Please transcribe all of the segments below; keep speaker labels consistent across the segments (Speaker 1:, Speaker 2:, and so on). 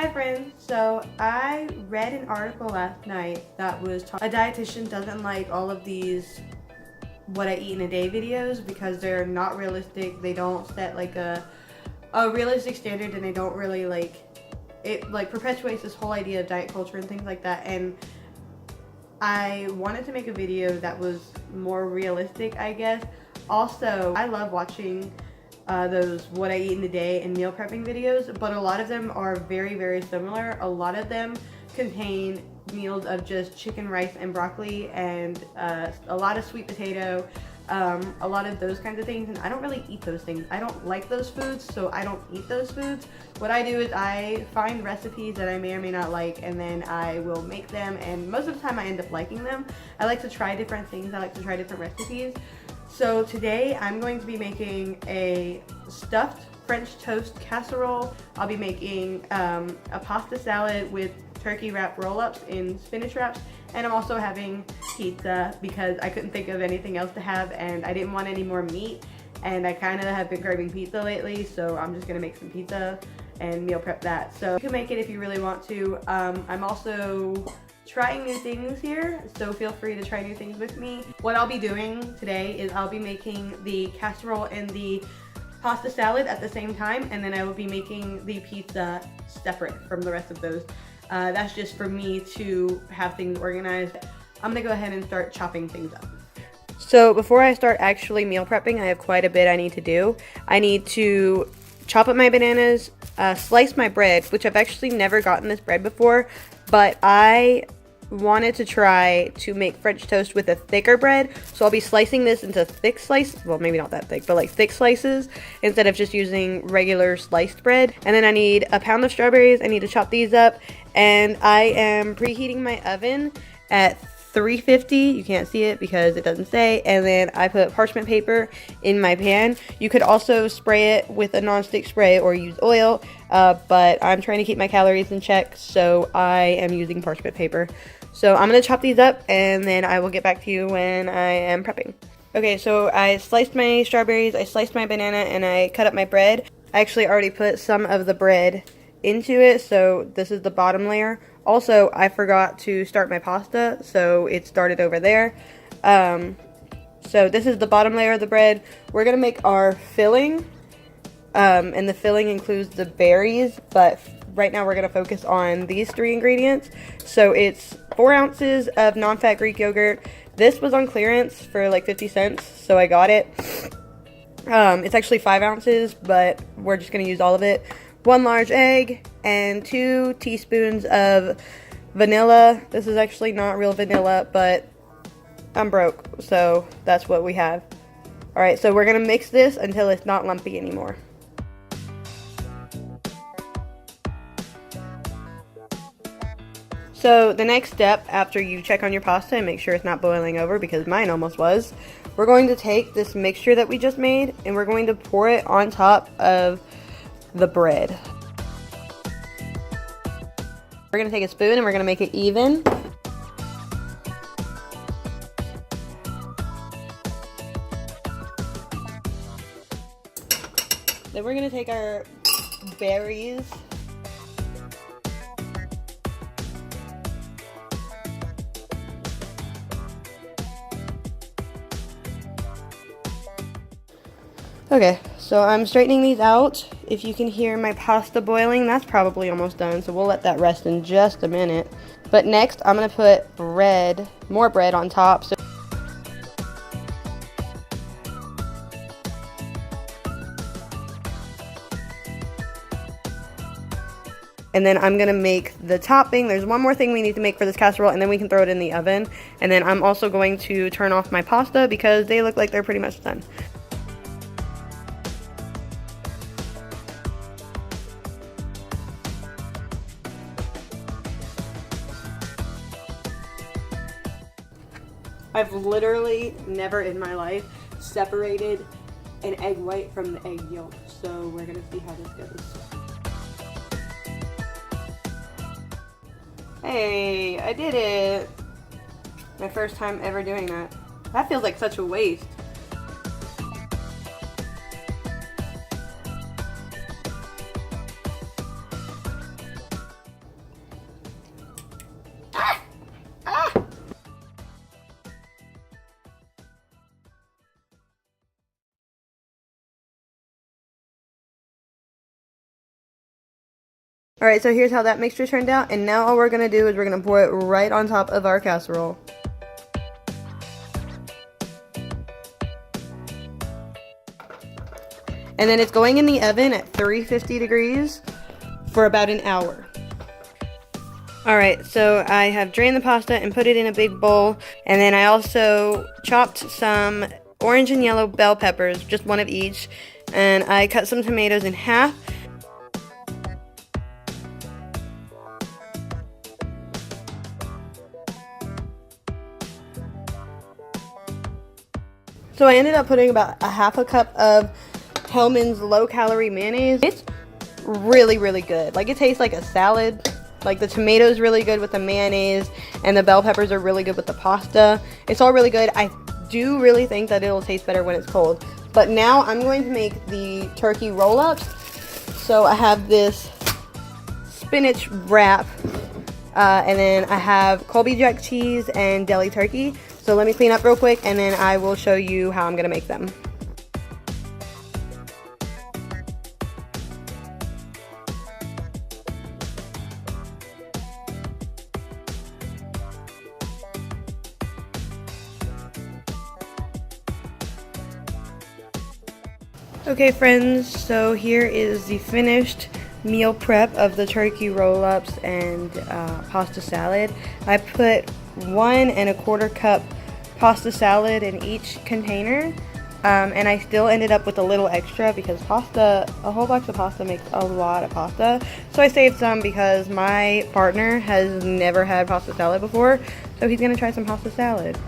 Speaker 1: Hi friends, so I read an article last night that was a dietitian doesn't like all of these what I eat in a day videos because they're not realistic. They don't set like a realistic standard, and they don't really it perpetuates this whole idea of diet culture and things like that. And I wanted to make a video that was more realistic, I guess. Also, I love watching those what I eat in a day and meal prepping videos, but a lot of them are very, very similar. A lot of them contain meals of just chicken, rice, and broccoli, and a lot of sweet potato, a lot of those kinds of things, and I don't really eat those things. I don't like those foods, so I don't eat those foods. What I do is I find recipes that I may or may not like, and then I will make them, and most of the time I end up liking them. I like to try different things. I like to try different recipes. So today I'm going to be making a stuffed French toast casserole. I'll be making a pasta salad with turkey wrap roll-ups in spinach wraps, and I'm also having pizza because I couldn't think of anything else to have, and I didn't want any more meat, and I kind of have been craving pizza lately, so I'm just gonna make some pizza and meal prep that. So you can make it if you really want to. I'm also trying new things here, so feel free to try new things with me. What I'll be doing today is I'll be making the casserole and the pasta salad at the same time, and then I will be making the pizza separate from the rest of those. That's just for me to have things organized. I'm gonna go ahead and start chopping things up. So before I start actually meal prepping, I have quite a bit I need to do. I need to chop up my bananas, slice my bread, which I've actually never gotten this bread before, but I wanted to try to make French toast with a thicker bread, so I'll be slicing this into thick slices. Well, maybe not that thick, but like thick slices instead of just using regular sliced bread. And then I need a pound of strawberries. I need to chop these up, and I am preheating my oven at 350. You can't see it because it doesn't say. And then I put parchment paper in my pan. You could also spray it with a nonstick spray or use oil, but I'm trying to keep my calories in check, so I am using parchment paper. So I'm gonna chop these up, and then I will get back to you when I am prepping. Okay, so I sliced my strawberries, I sliced my banana, and I cut up my bread. I actually already put some of the bread into it, so this is the bottom layer. Also, I forgot to start my pasta, so it started over there. So this is the bottom layer of the bread. We're gonna make our filling, and the filling includes the berries, but right now we're gonna focus on these three ingredients. So it's 4 ounces of non-fat Greek yogurt. This was on clearance for like 50 cents, so I got it. It's actually 5 ounces, but we're just gonna use all of it. 1 large egg and 2 teaspoons of vanilla. This is actually not real vanilla, but I'm broke, so that's what we have. Alright, so we're gonna mix this until it's not lumpy anymore. So the next step after you check on your pasta and make sure it's not boiling over, because mine almost was, we're going to take this mixture that we just made and we're going to pour it on top of the bread. We're going to take a spoon and we're going to make it even. Then we're going to take our berries. Okay, so I'm straightening these out. If you can hear my pasta boiling, that's probably almost done, so we'll let that rest in just a minute. But next, I'm gonna put bread, more bread on top. And then I'm gonna make the topping. There's one more thing we need to make for this casserole, and then we can throw it in the oven. And then I'm also going to turn off my pasta because they look like they're pretty much done. I've literally never in my life separated an egg white from the egg yolk, so we're gonna see how this goes. Hey, I did it! My first time ever doing that. That feels like such a waste. Alright, so here's how that mixture turned out, and now all we're going to do is we're going to pour it right on top of our casserole. And then it's going in the oven at 350 degrees for about an hour. Alright, so I have drained the pasta and put it in a big bowl, and then I also chopped some orange and yellow bell peppers, just one of each, and I cut some tomatoes in half. So I ended up putting about a half a cup of Hellmann's low-calorie mayonnaise. It's really, really good. Like, it tastes like a salad. Like, the tomatoes really good with the mayonnaise, and the bell peppers are really good with the pasta. It's all really good. I do really think that it'll taste better when it's cold. But now I'm going to make the turkey roll-ups. So I have this spinach wrap, and then I have Colby Jack cheese and deli turkey. So let me clean up real quick, and then I will show you how I'm going to make them. Okay friends, so here is the finished meal prep of the turkey roll-ups and pasta salad. I put 1 1/4 cup pasta salad in each container, and I still ended up with a little extra because a whole box of pasta makes a lot of pasta. So I saved some because my partner has never had pasta salad before, so he's gonna try some pasta salad.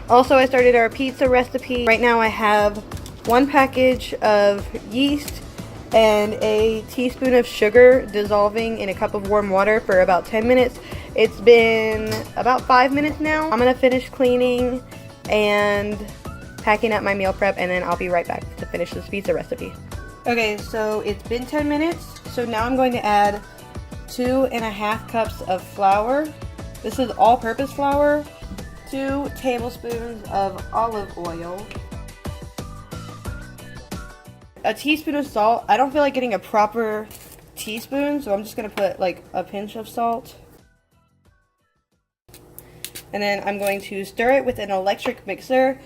Speaker 1: Also, I started our pizza recipe. Right now I have 1 package of yeast and a teaspoon of sugar dissolving in a cup of warm water for about 10 minutes. It's been about 5 minutes now. I'm gonna finish cleaning and packing up my meal prep, and then I'll be right back to finish this pizza recipe. Okay, so it's been 10 minutes. So now I'm going to add 2½ cups of flour. This is all-purpose flour. 2 tablespoons of olive oil. A teaspoon of salt. I don't feel like getting a proper teaspoon, so I'm just going to put like a pinch of salt. And then I'm going to stir it with an electric mixer.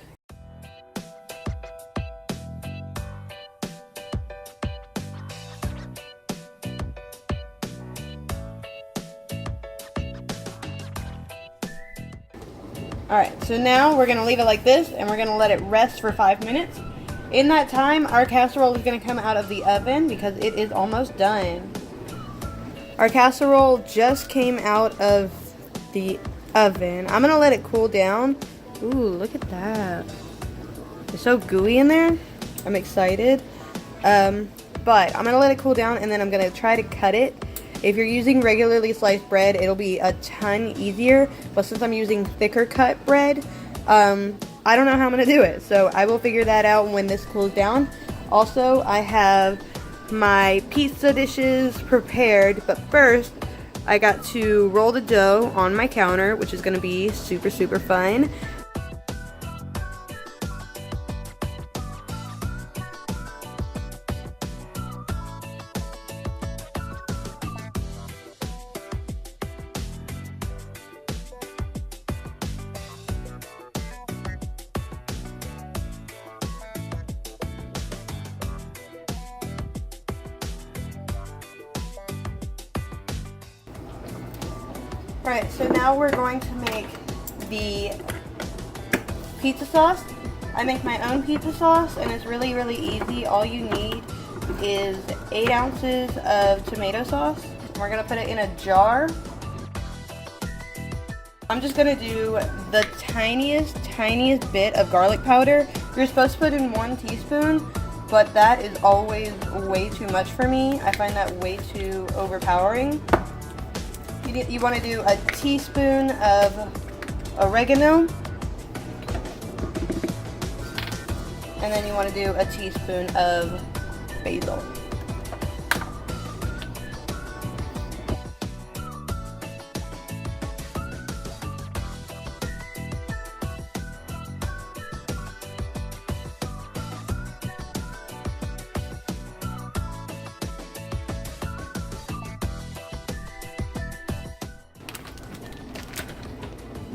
Speaker 1: Alright, so now we're going to leave it like this, and we're going to let it rest for 5 minutes. In that time, our casserole is going to come out of the oven because it is almost done. Our casserole just came out of the oven. I'm going to let it cool down. Ooh, look at that. It's so gooey in there. I'm excited. But I'm going to let it cool down, and then I'm going to try to cut it. If you're using regularly sliced bread, it'll be a ton easier. But since I'm using thicker cut bread, I don't know how I'm going to do it. So I will figure that out when this cools down. Also, I have my pizza dishes prepared. But first, I got to roll the dough on my counter, which is going to be super, super fun. Alright, so now we're going to make the pizza sauce. I make my own pizza sauce, and it's really, really easy. All you need is 8 ounces of tomato sauce. We're going to put it in a jar. I'm just going to do the tiniest bit of garlic powder. You're supposed to put in 1 teaspoon, but that is always way too much for me. I find that way too overpowering. You want to do a teaspoon of oregano, and then you want to do a teaspoon of basil.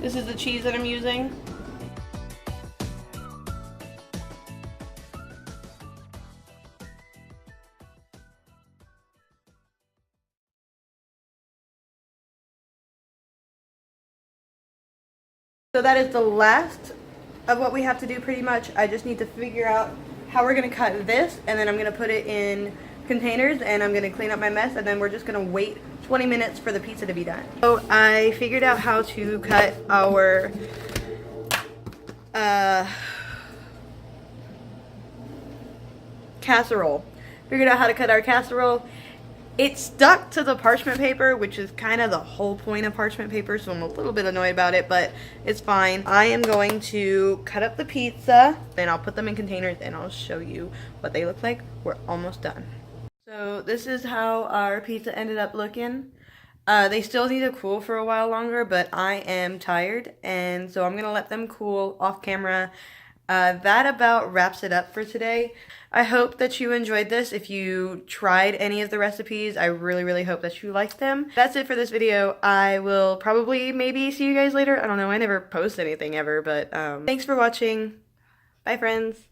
Speaker 1: This is the cheese that I'm using. So that is the last of what we have to do pretty much. I just need to figure out how we're gonna cut this, and then I'm gonna put it in containers, and I'm gonna clean up my mess, and then we're just gonna wait 20 minutes for the pizza to be done. So I figured out how to cut our casserole. Figured out how to cut our casserole. It stuck to the parchment paper, which is kind of the whole point of parchment paper, so I'm a little bit annoyed about it, but it's fine. I am going to cut up the pizza, and I'll put them in containers, and I'll show you what they look like. We're almost done. So this is how our pizza ended up looking. They still need to cool for a while longer, but I am tired, and so I'm going to let them cool off camera. That about wraps it up for today. I hope that you enjoyed this. If you tried any of the recipes, I really hope that you liked them. That's it for this video. I will probably maybe see you guys later. I don't know, I never post anything ever, but thanks for watching. Bye, friends.